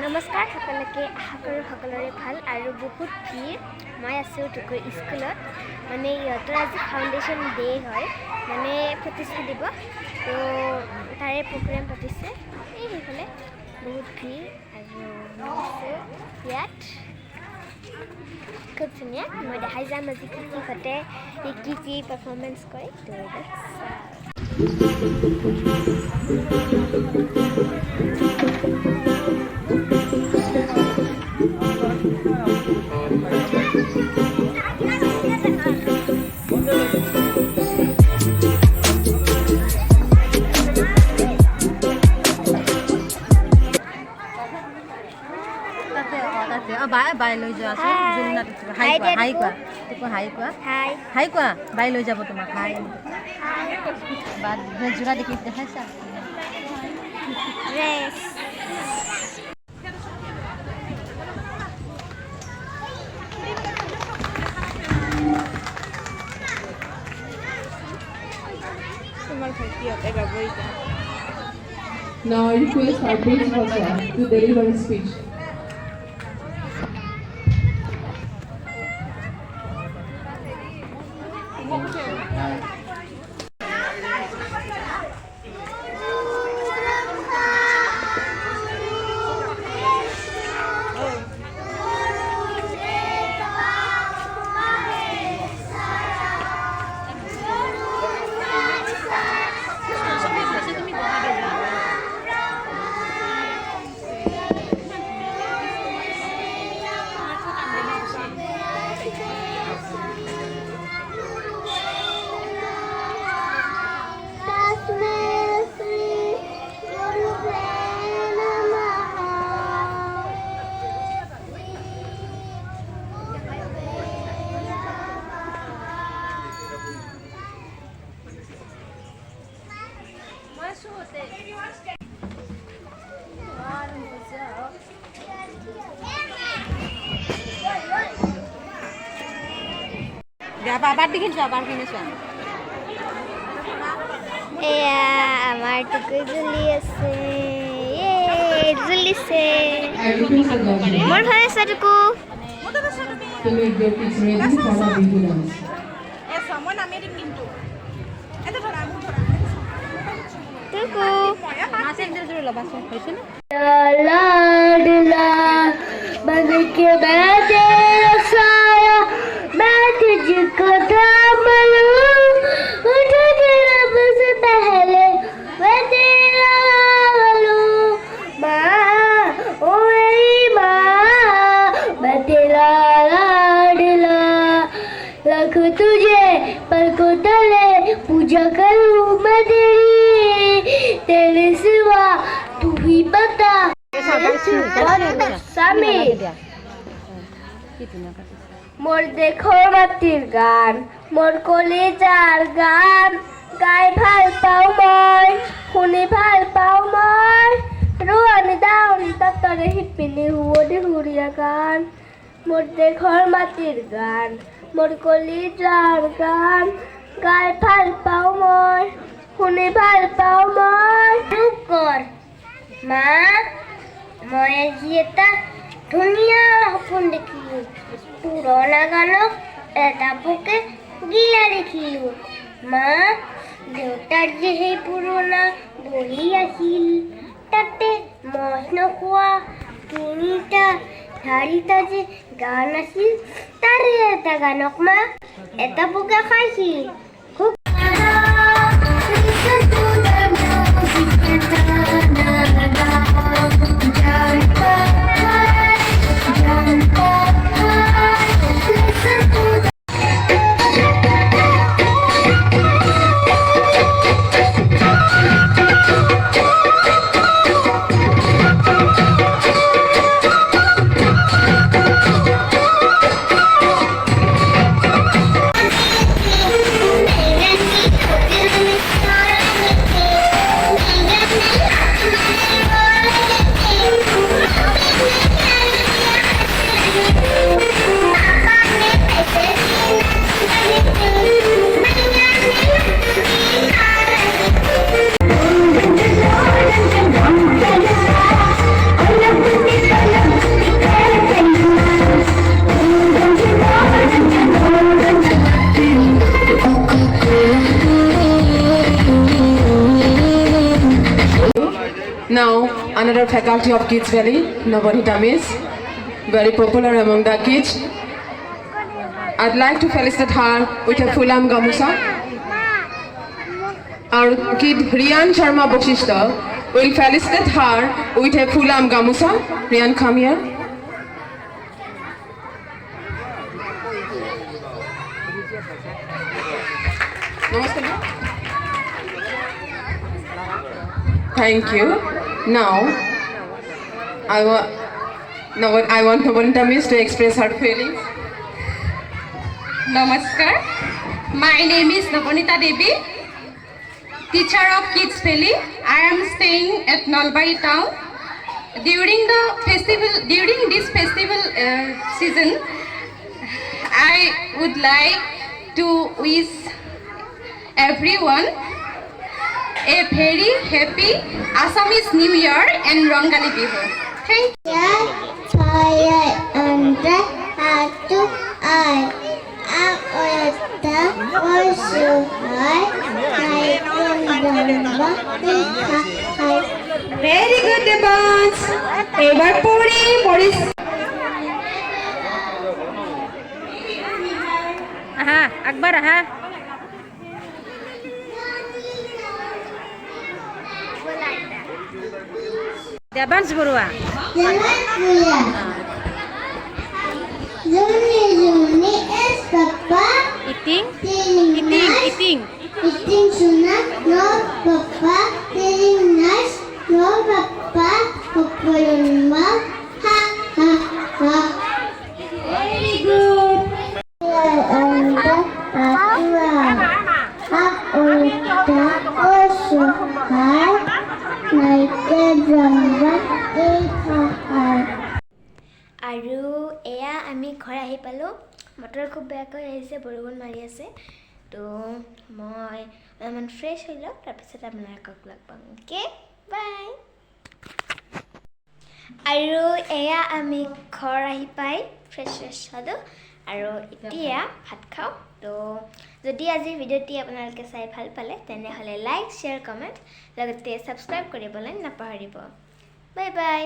নমস্কাৰ সকলোকে আশা কৰোঁ সকলোৰে ভাল আৰু বহুত ভিৰ মই আছোঁ টুকুৰ স্কুলত মানে ইহঁতৰ আজি ফাউণ্ডেশ্যন ডে হয় মানে প্ৰতিষ্ঠা দিব তো তাৰে প্ৰগ্ৰেম পাতিছে এই সেইফালে বহুত ভিৰ আৰু মই আছোঁ ইয়াত খুব ধুনীয়া মই দেখাই যাম আজি কি ঘটে কি পাৰফৰ্মেঞ্চ কৰে বাই লৈ যোৱা আছে হাই কোৱা হাই কোৱা বাই লৈ যাব তোমাক হাই বা যোৰা দেখি দেখাইছা Now I request our principal to deliver his speech. এয়া আমাৰ টুকুৰ জ্বলি আছে জ্বলিছে মোৰ ভাল আছে টুকু To make their kids ready for the video dance. টুকু बन के बैठे रसाया बैठ जिसको थाम लूं उठ के रब से पहले मैं तेरा लूं माँ ओ मेरी माँ मैं तेरा लाडला रख तुझे पर को तले पूजा करूं मैं तेरे सिवा तू ही बता মোর দেখো মাটির গান মোর কলিজার গান গাই ভাল পাও মই শুনি ভাল পাও মই ৰোৱানি দাউনি তাতৰে শিপিনী হুৱনি হুৰিয়া গান মোর দেখৰ মাটিৰ গান মোর কলিজাৰ গান গাই ভাল পাও মই শুনি ভাল পাও মই চুপ কৰ মা মই আজি এটা ধুনীয়া সপোন দেখিলোঁ পুৰণা গানক এটা পোকে গিলা দেখিলোঁ মা দেউতাৰ যে সেই পুৰণা বহি আছিল তাতে মহ নোখোৱা তিনিটা চাৰিটা যে গান আছিল তাৰে এটা গানক মা এটা পোকে খাইছিল খুব another faculty of Kids Valley, Nabanita Miss, very popular among the kids. I'd like to felicitate her with a Fulam Gamusa. Our kid Rian Sharma Boshishta will felicitate her with a Fulam Gamusa. Rian, come here. Namaskar. Thank you. Now I want Nabanita Miss to express her feelings. Namaskar. My name is Nabanita Devi, teacher of Kids Valley. I am staying at Nalbari town. During this festival season, I would like to wish everyone a very happy Assamese New Year and Rongali Bihu. Thank you. Fire under hatu I also high Very good, Devans. এবার পড়ি পড়িস আহা আকবর আহা Debansh Barua Zuni is Papa. Eating Eating sunat, no Papa. Eating nice, no Papa. Papa, ha ha ha. Very good. And the also high, like the drummer is high. আৰু এয়া আমি ঘৰ আহি পালোঁ বতৰ খুব বেয়াকৈ আহিছে বৰষুণ মাৰি আছে তো মই অলপমান ফ্ৰেছ হৈ লওঁ তাৰপিছত আপোনালোকক লগ পাম অ'কে বাই আৰু এয়া আমি ঘৰ আহি পাই ফ্ৰেছ হ'লোঁ আৰু এতিয়া ভাত খাওঁ তো যদি আজি ভিডিঅ'টি আপোনালোকে চাই ভাল পালে তেনেহ'লে লাইক শ্বেয়াৰ কমেণ্ট লগতে ছাবস্ক্ৰাইব কৰিবলৈ নাপাহৰিব বাই বাই